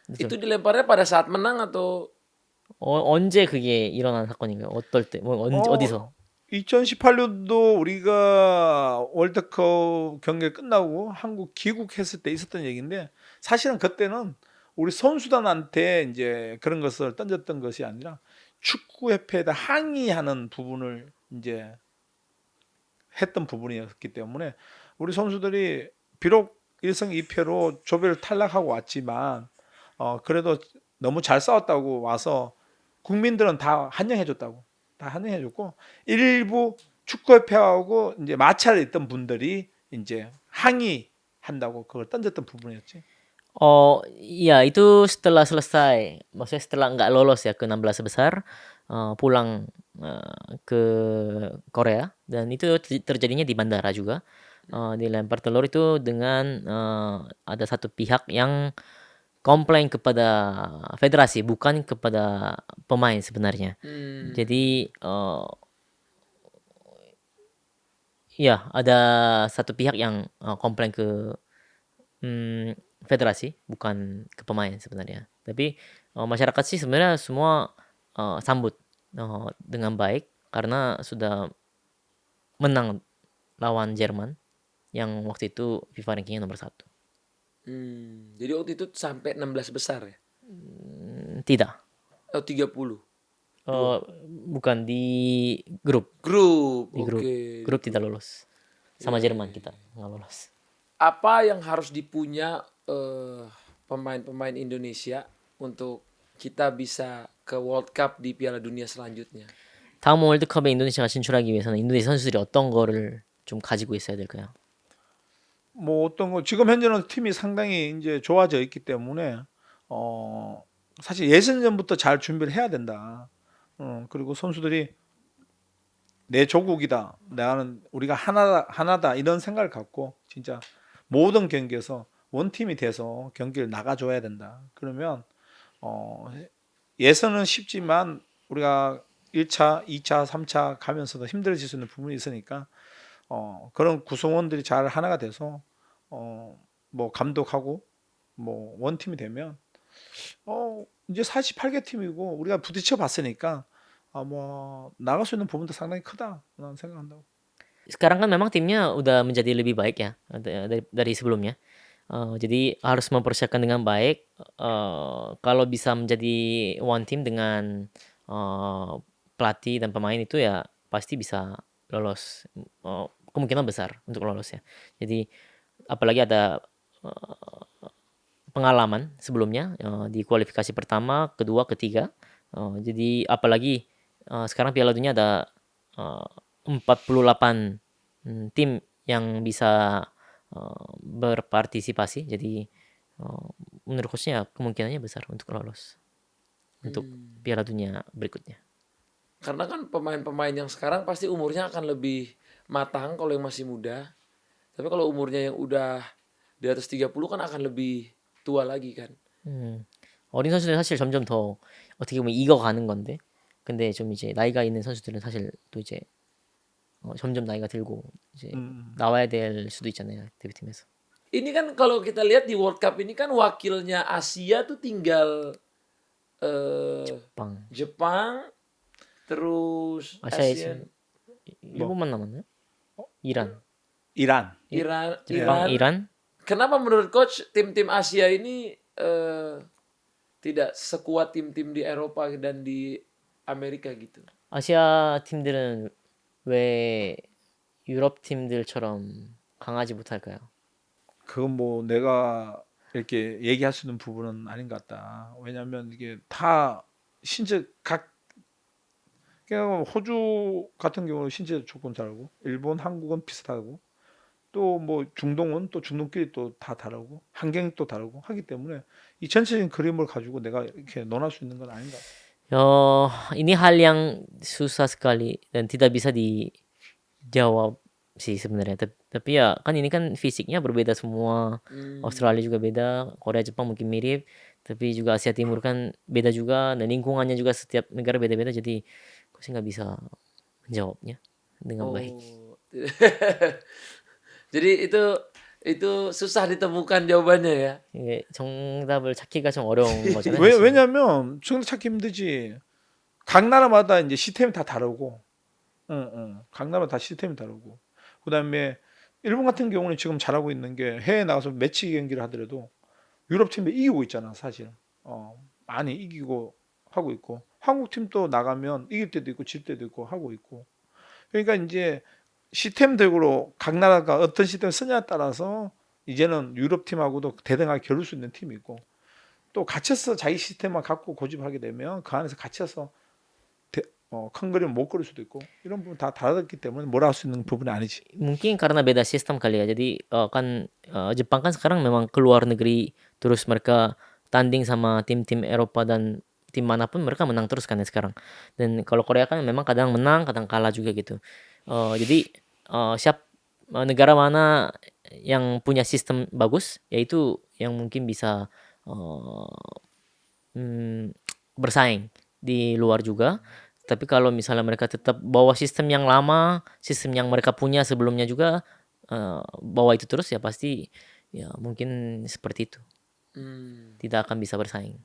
그죠? Itu dilemparnya pada saat menang atau 언제 그게 일어난 사건인가요? 어떨 때? 뭐 어디서? 2018년도 우리가 월드컵 경기 끝나고 한국 귀국했을 때 있었던 얘기인데 사실은 그때는 우리 선수단한테 이제 그런 것을 던졌던 것이 아니라 축구협회에다 항의하는 부분을 이제 했던 부분이었기 때문에 우리 선수들이 비록 1승 2패로 조별 탈락하고 왔지만 그래도 너무 잘 싸웠다고 와서 국민들은 다 환영해줬다고 다 환영해줬고 일부 축구협회하고 이제 마찰이 있던 분들이 이제 항의한다고 그걸 던졌던 부분이었지. Oh, iya itu setelah selesai, maksudnya setelah nggak lolos ya ke 16 besar, pulang, ke Korea dan itu terjadinya di bandara juga, dilempar telur itu dengan, ada satu pihak yang komplain kepada federasi, bukan kepada pemain sebenarnya. Jadi, iya ada satu pihak yang, komplain ke, federasi, bukan ke pemain sebenarnya. Tapi, masyarakat sih sebenarnya semua, sambut, dengan baik karena sudah menang lawan Jerman yang waktu itu FIFA rankingnya nomor 1. jadi waktu itu sampai 16 besar ya? Tidak, Atau 30? bukan di grup, Grup, di grup. oke. Grup tidak lolos. Sama Jerman kita nggak lolos. Apa yang harus dipunya pemain-pemain Indonesia untuk kita bisa ke World Cup di Piala Dunia selanjutnya? 다음 월드컵에 인도네시아가 진출하기 위해서는 인도네시아 선수들이 어떤 거를 좀 가지고 있어야 될까요? 뭐 어떤 거 지금 현재는 팀이 상당히 이제 좋아져 있기 때문에 사실 예선전부터 잘 준비를 해야 된다. 그리고 선수들이 내 조국이다. 나는 우리가 하나다 이런 생각을 갖고 진짜 모든 경기에서 원팀이 돼서 경기를 나가줘야 된다. 그러면 예선은 쉽지만 우리가 1차, 2차, 3차 가면서도 힘들어질 수 있는 부분이 있으니까 그런 구성원들이 잘 하나가 돼서 뭐 감독하고 뭐 원팀이 되면 이제 48개 팀이고 우리가 부딪혀 봤으니까 뭐 나갈 수 있는 부분도 상당히 크다. 나는 생각한다고. sekarang kan memang timnya udah menjadi lebih baik ya dari sebelumnya. Jadi harus mempersiapkan dengan baik. Kalau bisa menjadi one team dengan pelatih dan pemain itu ya pasti bisa lolos. Kemungkinan besar untuk lolos ya. Jadi apalagi ada pengalaman sebelumnya di kualifikasi pertama, kedua, ketiga. Jadi apalagi sekarang Piala Dunia ada 48 tim yang bisa berpartisipasi. Jadi menurut coachnya kemungkinannya besar untuk lolos untuk Piala Dunia berikutnya. Karena kan pemain-pemain yang sekarang pasti umurnya akan lebih matang kalau yang masih muda. Tapi kalau umurnya yang udah di atas 30 kan akan lebih tua lagi kan. 어린 선수들은 사실 점점 더 어떻게 보면 익어가는 건데, 근데 좀 이제 나이가 있는 선수들은 사실 또 이제 점점 나이가 들고 이제 나와야 될 수도 있잖아요, 대표팀에서. Ini kan kalau kita lihat di World Cup ini kan wakilnya Asia tuh tinggal 빵. Jepang, terus 아시아에 ASEAN, 일본만 남았나요? 이란. 이란. Iran, Jepang, Iran. Kenapa menurut coach tim-tim Asia ini tidak sekuat tim-tim di Eropa dan di Amerika gitu? 아시아 팀들은 왜 유럽 팀들처럼 강하지 못할까요? 그건 뭐 내가 이렇게 얘기할 수 있는 부분은 아닌 것 같다. 왜냐하면 이게 다 신체 각 그냥 호주 같은 경우는 신체 조건 다르고 일본, 한국은 비슷하고 또 뭐 중동은 또 중동끼리 또 다 다르고 환경이 또 다르고 하기 때문에 이 전체적인 그림을 가지고 내가 이렇게 논할 수 있는 건 아닌 것 같아. Ini hal yang susah sekali dan tidak bisa dijawab sih sebenarnya. Tapi ya kan ini kan fisiknya berbeda semua. Australia juga beda, Korea, Jepang mungkin mirip, tapi juga Asia Timur kan beda juga dan lingkungannya juga setiap negara beda-beda. Jadi aku sih nggak bisa menjawabnya dengan baik. Jadi itu susah ditemukan jawabannya ya. 이게 정답을 찾기가 좀 어려운 거잖아요. 왜 사실. 왜냐면 정답 찾기 힘들지. 각 나라마다 이제 시스템이 다 다르고, 각 나라마다 다 시스템이 다르고. 그다음에 일본 같은 경우는 지금 잘하고 있는 게 해외 나가서 매치 경기를 하더라도 유럽 팀이 이기고 있잖아, 사실. 많이 이기고 하고 있고. 한국 팀도 나가면 이길 때도 있고 질 때도 있고 하고 있고. 그러니까 이제 시스템적으로 각 나라가 어떤 시스템을 쓰냐에 따라서 이제는 유럽 팀하고도 대등하게 겨룰 수 있는 팀이 있고 또 갇혀서 자기 시스템만 갖고 고집하게 되면 그 안에서 갇혀서 큰 그림 못 그릴 수도 있고 이런 부분 다 다르기 때문에 뭐라 할 수 있는 부분이 아니지. Mungkin karena beda sistem kali ya. Jadi kan Jepang kan sekarang memang keluar negeri terus mereka tanding sama tim-tim Eropa dan tim manapun mereka menang terus kan ya sekarang. Dan kalau Korea kan memang kadang menang, kadang kalah juga gitu. Jadi negara mana yang punya sistem bagus, yaitu yang mungkin bisa bersaing di luar juga. Tapi kalau misalnya mereka tetap bawa sistem yang lama, sistem yang mereka punya sebelumnya juga bawa itu terus ya pasti ya mungkin seperti itu. Tidak akan bisa bersaing.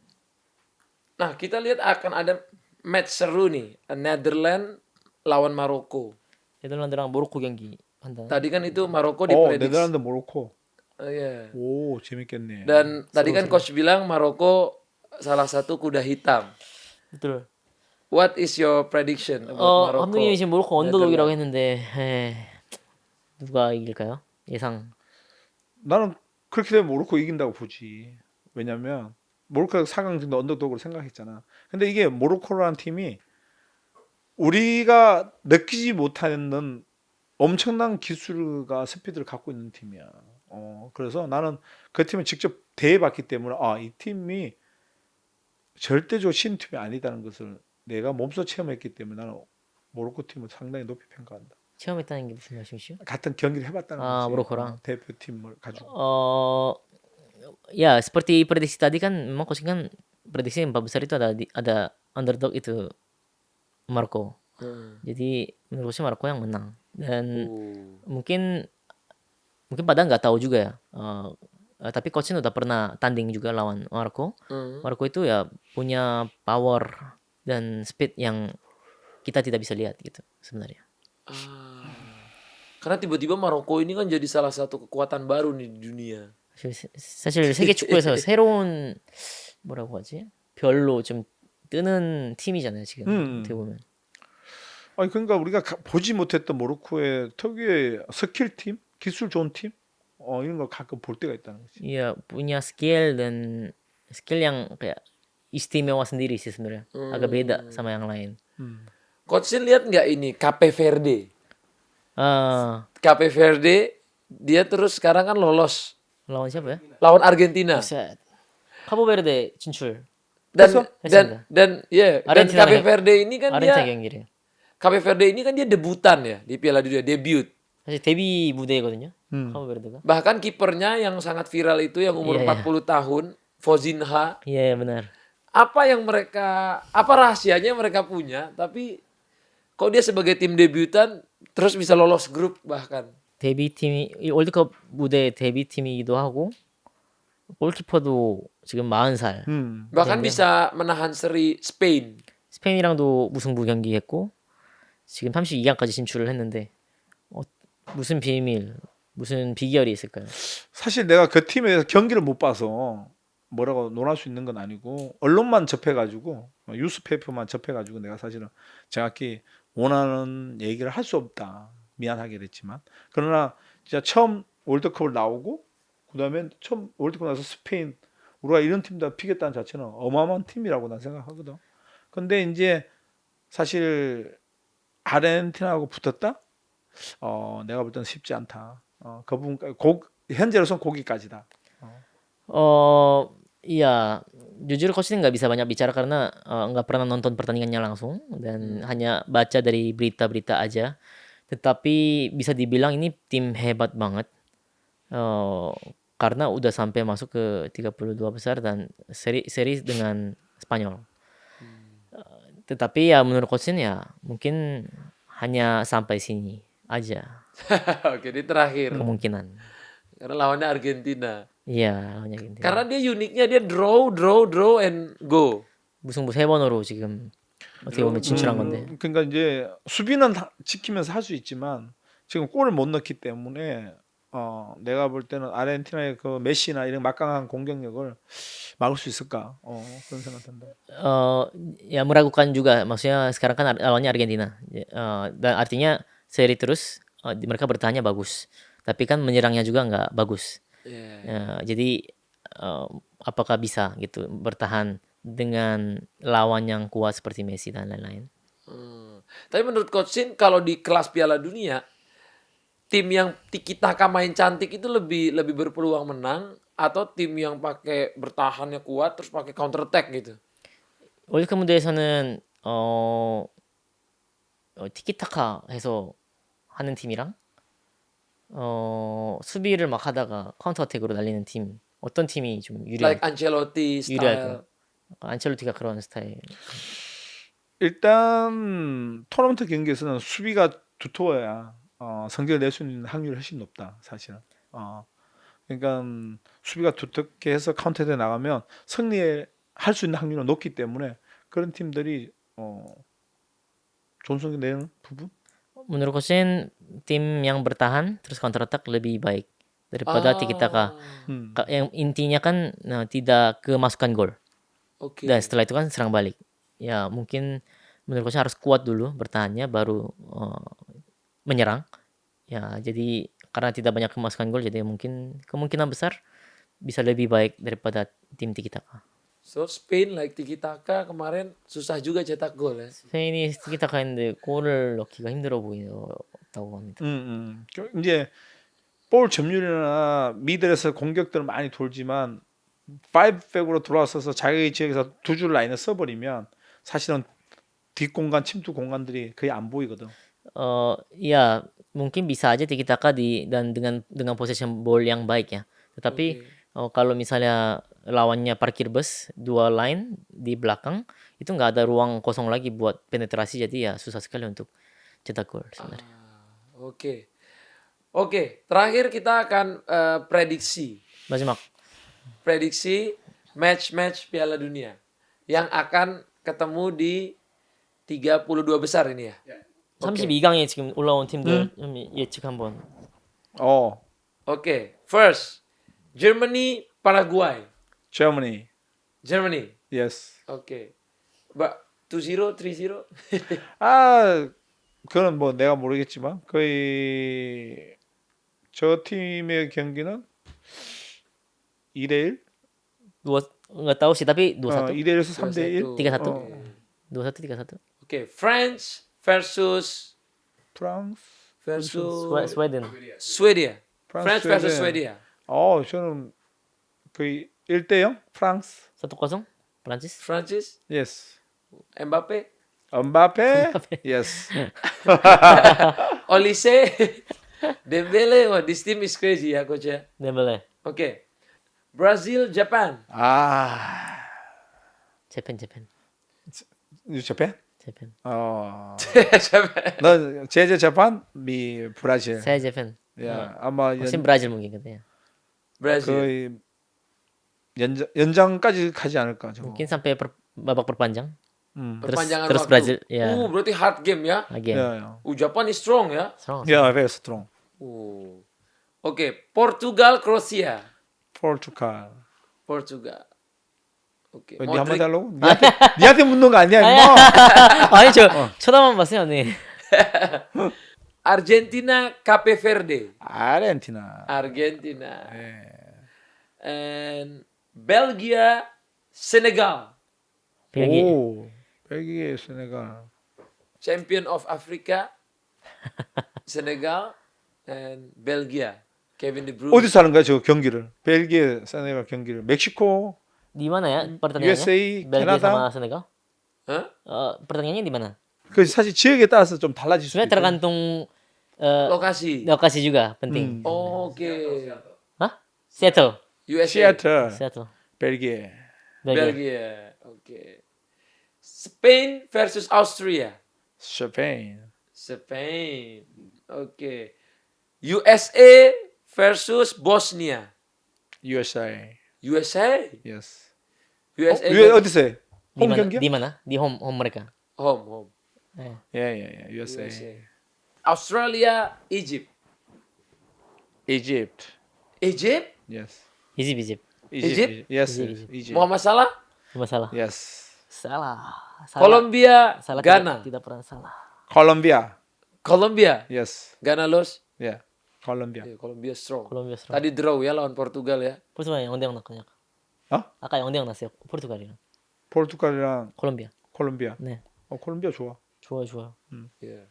Nah, kita lihat akan ada match seru nih, Netherlands lawan Maroko. 네덜란드랑 모로코 경기 한다. Tadi kan itu Maroko diprediksi. 네덜란드, 모로코. Iya. 오, 재밌겠네. Dan tadi kan coach bilang Maroko salah satu kuda hitam. betul. What is your prediction about Maroko? 감독님이 지금 모로코 언더독이라고 했는데 누가 이길까요? 예상. 나는 그렇게 되면 모로코 이긴다고 보지. 왜냐면 모로코가 4강 정도 언더독으로 생각했잖아. 근데 이게 모로코라는 팀이 우리가 느끼지 못하는 엄청난 기술과 스피드를 갖고 있는 팀이야. 그래서 나는 그 팀을 직접 대해봤기 때문에 이 팀이 절대적으로 쉬운 팀이 아니다는 것을 내가 몸소 체험했기 때문에 나는 모로코 팀을 상당히 높이 평가한다. 체험했다는 게 무슨 말씀이시죠? 같은 경기를 해봤다는 거지. 모로코랑. 대표팀을 가지고. Ya seperti prediksi tadi kan memang coaching kan prediksi yang 4 besar itu ada underdog itu Maroko. Jadi menurut saya Maroko yang menang dan mungkin pada nggak tahu juga ya. Tapi coachnya udah pernah tanding juga lawan Maroko. Maroko itu ya punya power dan speed yang kita tidak bisa lihat gitu sebenarnya. Karena tiba-tiba Maroko ini kan jadi salah satu kekuatan baru nih di dunia. 사실 세계 축구에서 새로운 뭐라고 하지? 별로 좀 뜨는 팀이잖아요, 지금. 어떻게 보면. 아니 그러니까 우리가 보지 못했던 모로코의 특유의 스킬 팀, 기술 좋은 팀, 이런 걸 가끔 볼 때가 있다는 거지. Iya, punya skill dan skill yang kayak istimewa sendiri sih sebenarnya. Agak beda sama yang lain. Coach Shin lihat nggak ini Cape Verde? Ah, Cape Verde dia terus sekarang kan lolos lawan siapa ya? lawan Argentina. Buset. Cabo Verde 진출. Dan Messi dan ya dan Argentina Cape nih. Verde ini kan 아르헨티나 dia 경기래요. Cape Verde ini kan dia debutan ya di Piala Dunia, debut. 사실 데뷔 무대거든요. 카보 베르데가. Bahkan kipernya yang sangat viral itu yang umur Iya, iya. 40 tahun, Fozinha. Iya, benar. Apa rahasianya mereka punya, tapi kok dia sebagai tim debutan terus bisa lolos grup bahkan. 데뷔팀이 이 월드컵 무대 데뷔팀이기도 하고 골키퍼도 지금 40살. Bahkan bisa menahan seri Spain. 스페인이랑도 무승부 경기했고 지금 32강까지 진출을 했는데 무슨 비밀, 무슨 비결이 있을까요? 사실 내가 그 팀에서 경기를 못 봐서 뭐라고 논할 수 있는 건 아니고 언론만 접해가지고 뉴스페이퍼만 접해가지고 내가 사실은 정확히 원하는 얘기를 할 수 없다. 미안하게 됐지만 그러나 진짜 처음 월드컵을 나오고 그다음에 처음 월드컵 나서 스페인 우리가 이런 팀다 피겠다는 자체는 어마어마한 팀이라고 난 생각하거든. 근데 이제 사실 아르헨티나하고 붙었다? 내가 볼 때는 쉽지 않다. 그 부분까지 현재로선 거기까지다. Iya, jujur coach ini nggak bisa banyak bicara karena nggak pernah nonton pertandingannya langsung dan hanya baca dari berita-berita aja. Tetapi bisa dibilang ini tim hebat banget karena udah sampai masuk ke 32 besar dan seri dengan Spanyol. Tetapi ya menurut coach ini ya mungkin hanya sampai sini aja Oke, ini terakhir. kemungkinan. Karena lawannya Argentina. Iya, lawannya Argentina. Karena dia uniknya dia draw and go. 무승부 3번으로 지금 어떻게 보면 진출한 건데. 그러니까 이제 수비는 지키면서 할 수 있지만 지금 골을 못 넣기 때문에 내가 볼 때는 아르헨티나의 그 메시나 이런 막강한 공격력을 막을 수 있을까? 그런 생각 든다. Ya meragukan juga, maksudnya sekarang kan lawannya Argentina. Dan artinya seri terus mereka bertahannya bagus. Tapi kan menyerangnya juga nggak bagus. Jadi apakah bisa gitu bertahan dengan lawan yang kuat seperti Messi dan lain-lain? Tapi menurut Coach Shin kalau di kelas Piala Dunia tim yang tiki taka main cantik itu lebih berpeluang menang atau tim yang pakai bertahannya kuat terus pakai counter attack gitu? 월드컵 무대에서는 티키타카 해서 하는 팀이랑 수비를 막 하다가 카운터 어택으로 날리는 팀 어떤 팀이 좀 Like Ancelotti 유리할까요? style. 안첼로티가 그런 스타일. 일단 토너먼트 경기에서는 수비가 두터워야 성적을 낼 수 있는 확률이 훨씬 높다, 사실은. 그러니까 수비가 두텁게 해서 카운터에 나가면 승리할 수 있는 확률은 높기 때문에 그런 팀들이 좋은 성적 내는 부분. Menurut Kosen, tim yang bertahan terus counter attack lebih baik daripada tiki-taka. Yang intinya kan tidak kemasukan gol. Oke. Dan setelah itu kan serang balik. Ya mungkin menurut Kosen harus kuat dulu bertahannya baru menyerang. Ya jadi karena tidak banyak kemasukan gol jadi mungkin kemungkinan besar bisa lebih baik daripada tim tiki-taka. So Spain like tiki taka kemarin susah juga cetak gol ya. 스페인이 tiki-taka 했는데 골을 넣기가 힘들어 보인다고 합니다. 이제 볼 점유율이나 미들에서 공격들은 많이 돌지만 5백으로 돌아서서 자기 지역에서 두 줄 라인을 써버리면 사실은 뒷공간 침투 공간들이 거의 안 보이거든. Ya mungkin bisa aja tiki-taka dan dengan possession ball yang baik ya. Tetapi kalau misalnya lawannya parkir bus dua line di belakang itu nggak ada ruang kosong lagi buat penetrasi jadi ya susah sekali untuk cetak gol sebenarnya. Oke, terakhir kita akan prediksi 마지막 match Piala Dunia yang akan ketemu di 32 besar ini ya. 오케이. 32강에 지금 올라온 팀들 좀 예측 한번. 어, Okay, first Germany, Paraguay. Germany. Germany. Yes. Okay. Mbak 2-0, 3-0. 아, 그건 뭐 내가 모르겠지만 거의 저 팀의 경기는 2대1? Nggak tahu sih tapi 2-1. 2대1에서 3대1? 3-1. 어, 2-1 3-1. Okay, France versus 프랑스, Sweden. Sweden. 프랑스, France versus 스웨덴. Sweden. 저는 거의 1대0 프랑스. 1-0 Prancis. Francis, Yes. Mbappe, 음바페? Yes. Olise, Dembele. Oh, this team is crazy ya, coach ya. Dembele. Okay. Brazil, Japan. 아, 재팬. 재팬? 재팬. Japan. 너 제제 재판 미 브라질. Saya 재팬. 야, 아마 Musim Brazil mungkin katanya. Brazil. 거의 연장까지 가지 않을까 저거. Mungkin sampai babak perpanjang. Perpanjangan terus waktu. Brazil, ya. Berarti hard game ya. Again. 야, Japan is strong ya. Strong. 야, very strong. Oke, Portugal, Kroasia. 포르투갈. Portugal. Oke. 왜 네 한마디 Modric, 하려고? 니한테 묻는 거 아니야, 임마? 아니 저 쳐다만 봤어요, 네. Argentina, Cape Verde. 아르헨티나. Argentina. 예. And Belgia, Senegal. 벨기. 오, 벨기에 세네갈. Champion of Africa, Senegal, and Belgia. Kevin De Bruyne. 어디서 하는 거야, 저 경기를? 벨기에 세네갈 경기를. 멕시코, Di mana ya pertandingannya? USA, Belgia Kanada. sama Senegal? Hah? Pertandingannya di mana? 그 사실 지역에 따라서 좀 달라질 수도 Sebenarnya 있고. tergantung Lokasi. lokasi juga penting. Oke. Hah? Seattle. USA. Seattle. 벨기에. Belgia. Belgia. Oke. Spain versus Austria. 스페인. Spain. Oke. USA versus Bosnia. USA. USA. Yes. USA. 어디서 해? Di 홈 mana? 경기야? Di mana? Di home mereka. Home. Eh. 예. USA. USA. Australia, Egypt. Egypt. Egypt? Yes. Egypt. Egypt? Yes. Egypt. Egypt. Muhammad Salah? Masalah. Yes. Salah. Colombia, Salah Ghana. tidak pernah salah. 콜롬비아. Colombia. Yes. Ghana lost. 예. 콜롬비아. Colombia strong. Colombia strong. Tadi draw ya lawan Portugal ya. 포르투갈이랑 언제 만났거든요? 어? 아까 영대 났어요. 포르투갈이랑. 포르투갈이랑 콜롬비아. 콜롬비아. 네. 콜롬비아 좋아. 좋아요.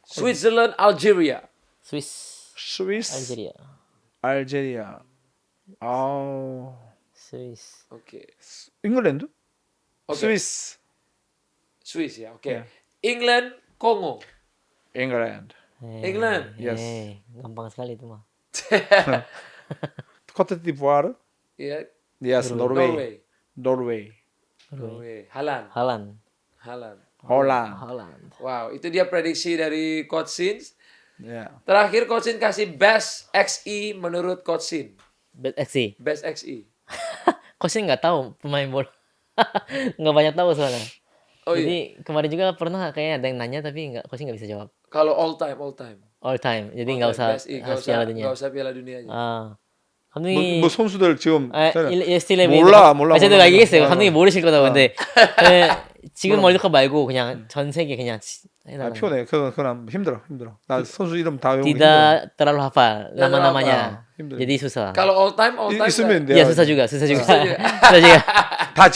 Switzerland, Algeria. 스위스. 스위스. 알제리아. 알제리아. 아우. 스위스. Oke. 잉글랜드? Oke. 스위스. Swiss ya. Oke. Ya. England, Kongo. 잉글랜드. England. Yes. Gampang sekali itu mah. 코트디부아르? Ya. Yes. Norway. 노르웨이. Haaland. Haaland. 홀란드. Wow, itu dia prediksi dari Coach Sins. 예. Terakhir Coach Sins kasih best XI menurut Coach Sins. XI. Best XI. Coaching nggak tahu pemain bola. Nggak banyak tahu soalnya. Oh iya. Jadi kemarin juga pernah kayaknya ada yang nanya tapi coaching nggak bisa jawab. Kalau all time. All time. Jadi nggak usah Best XI, Piala Dunia. nggak usah Piala Dunianya. 감독이 뭐 선수들 지금 몰라. 몰라. 제가 얘기했어요. 감독이 모르실 거다고. 근데 지금 몰라. 월드컵 말고 그냥 전 세계 그냥 해달라고. 피곤해. 그건 힘들어. 나 선수 이름 다 외우기 힘들어. Tidak terlalu hafal nama-namanya. 힘들어. Jadi susah. Kalau all time 있으면 nggak? 돼. Iya susah juga. Susah juga. Susah juga. 다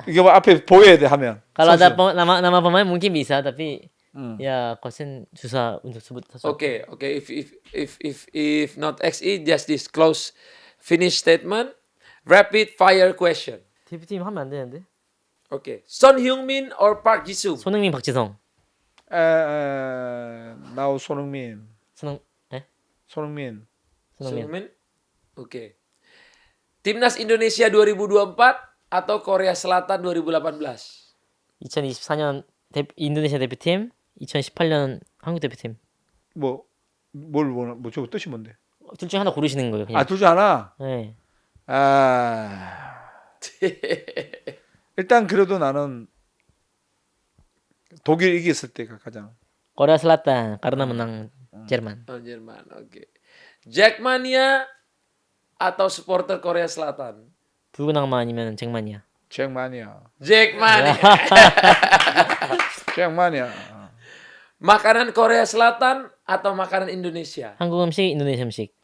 이거 앞에 보여야 돼 하면. Kalau ada 선수. nama pemain mungkin bisa tapi ya coaching susah untuk sebut. Oke. If not XI, just this close finish statement. Rapid fire question. 대표팀 하면 안 되는데. Oke. Son Heung-min or Park Ji-sung? 손흥민, 박지성. 나우 손흥민. 네? 손흥민. 손흥민. Oke. Timnas Indonesia 2024 atau Korea Selatan 2018? 2024년 인도네시아 대표팀, 2018년 한국 대표팀. 뭐 저거 뜻이 뭔데? 둘 중에 하나 고르시는 거예요, 그냥. 둘 중 하나. 네. 일단 그래도 나는 독일 이겼을 때가 가장. Korea Selatan karena menang Jerman. Oh, Jerman. Oke. Jackmania atau supporter Korea Selatan? 불구낭만 아니면 잭만이야. 잭마니아. Jackmania. 잭마니아. Makanan Korea Selatan atau makanan Indonesia? 한국 음식, 인도네시아 음식.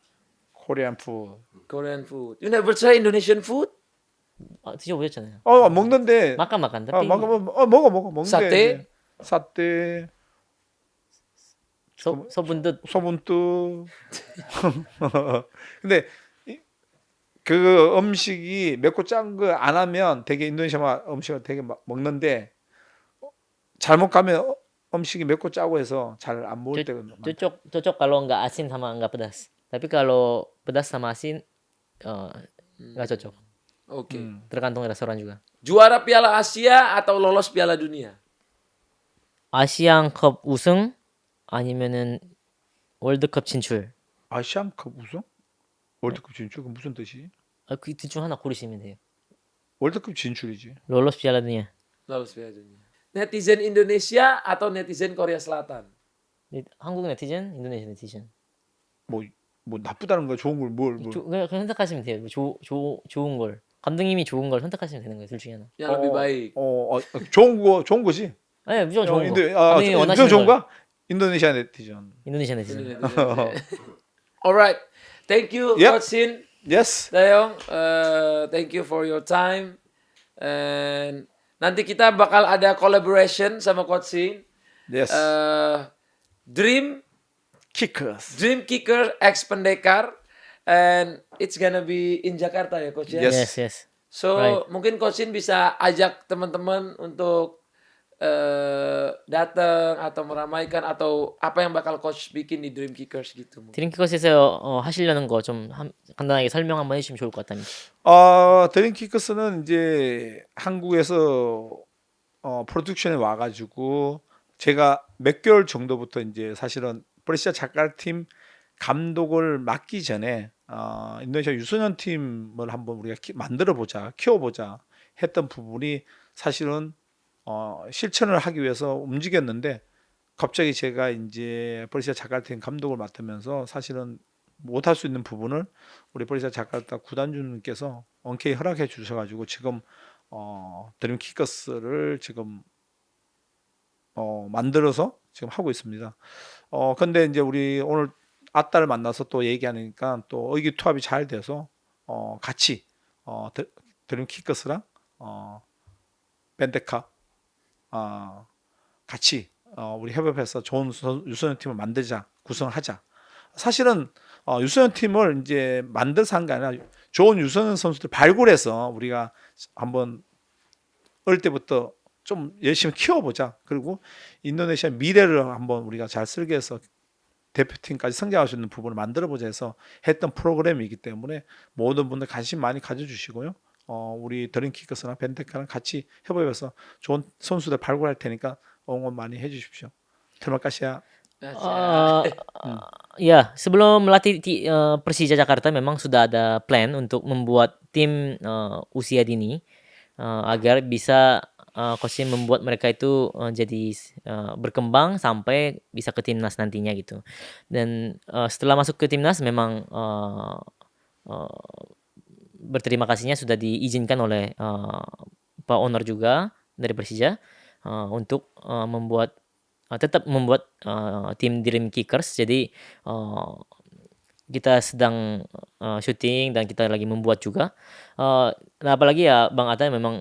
코리안 푸드. Korean food. You never try Indonesian food? 드셔보셨잖아요. 먹는데. 마kan tapi 먹어. 먹는데. 사태? 이제 사태. 소분듯 소문뚜. 근데 그 음식이 맵고 짠 거 안 하면 되게 인도네시아 음식을 되게 먹는데 잘못 가면 음식이 맵고 짜고 해서 잘 안 먹을 때가 많아. cocok kalau nggak asin sama nggak pedas. Tapi kalau pedas sama asin nggak cocok. Oke. Tergantung restoran juga. Juara Piala Asia atau lolos Piala Dunia? 아시안컵 우승 아니면은 월드컵 진출. 아시안컵 우승? 월드컵 진출? 그 무슨 뜻이? 그 둘 중 하나 고르시면 돼요. 월드컵 진출이지. lolos Piala Dunia. Lolos Piala Dunia. Netizen Indonesia atau netizen Korea Selatan? 한국 네티즌, 인도네시아 네티즌. 뭐 나쁘다는 거야? 좋은 걸 뭘? 그냥 선택하시면 돼요. 좋은 걸. 감독님이 좋은 걸 선택하시면 되는 거예요. 둘 중에 하나. Yang lebih baik. 좋은 거지. 네, 무조건 좋은 거. 감독님이 감독님이 원하시는 좋은 걸. 거야? 인도네시아 네티즌. 인도네시아 네티즌. Alright. Thank you, Yep. Coach Shin. Yes. Taeyong, thank you for your time. And nanti kita bakal ada collaboration sama Coach Shin. Yes. Dream Kickers. Kicker X Pendekar, and it's gonna be in Jakarta ya, Coach ya. Yes. Yes. So Right. mungkin Coach Shin bisa ajak teman-teman untuk datang atau meramaikan atau apa yang bakal Coach bikin di Dream Kickers gitu. mungkin. 드림키커스에서 하시려는 거 좀 간단하게 설명 한번 해주시면 좋을 것 같답니다. 드림키커스는 이제 한국에서 프로덕션에 와가지고 제가 몇 개월 정도부터 이제 사실은 브레시아 자카르팀 감독을 맡기 전에 인도네시아 유소년 팀을 한번 우리가 만들어 보자, 키워보자 했던 부분이 사실은 실천을 하기 위해서 움직였는데 갑자기 제가 이제 브레시아 자카르팀 감독을 맡으면서 사실은 못할 수 있는 부분을 우리 브레시아 자카르타 구단주님께서 흔쾌히 허락해 주셔가지고 지금 드림 키커스를 지금 만들어서 지금 하고 있습니다. 근데 이제 우리 오늘 아따를 만나서 또 얘기하니까 또 의기투합이 잘 돼서 같이 드림 키커스랑 벤데카 같이 우리 협업해서 좋은 유소년 팀을 만들자, 구성하자. 사실은 유소년 팀을 이제 만들어서 한 게 아니라 좋은 유소년 선수들 발굴해서 우리가 한번 어릴 때부터 좀 열심히 키워보자. 그리고 인도네시아 미래를 한번 우리가 잘 설계해서 대표팀까지 성장할 수 있는 부분을 만들어보자 해서 했던 프로그램이기 때문에 모든 분들 관심 많이 가져주시고요. 우리 드림키커스나 벤테카랑 같이 협업해서 좋은 선수들 발굴할 테니까 응원 많이 해주십시오. Terima kasih. Ya, sebelum melatih Persija Jakarta memang sudah ada plan untuk membuat tim usia dini agar bisa Coach Shin membuat mereka itu jadi berkembang sampai bisa ke timnas nantinya gitu. Dan setelah masuk ke timnas memang berterima kasihnya sudah diizinkan oleh Pak Owner juga dari Persija untuk tetap membuat tim Dream Kickers. Jadi kita sedang syuting dan kita lagi membuat juga. Nah apalagi ya Bang Atta memang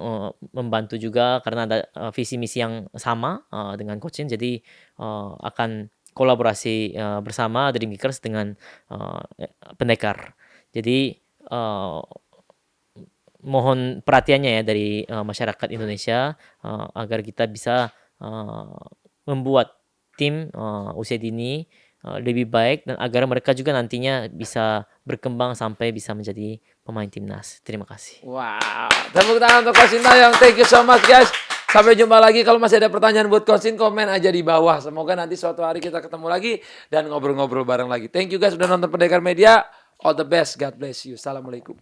membantu juga karena ada visi misi yang sama dengan Coach Shin. Jadi akan kolaborasi bersama Dream Kickers dengan Pendekar. Jadi mohon perhatiannya ya dari masyarakat Indonesia agar kita bisa membuat tim usia dini lebih baik dan agar mereka juga nantinya bisa berkembang sampai bisa menjadi pemain timnas. Terima kasih. Wow, tepuk tangan untuk Coach Shin Taeyong. Thank you so much guys. Sampai jumpa lagi. Kalau masih ada pertanyaan buat Coach Shin, komen aja di bawah. Semoga nanti suatu hari kita ketemu lagi dan ngobrol-ngobrol bareng lagi. Thank you guys sudah nonton Pendekar Media. All the best. God bless you. Assalamualaikum.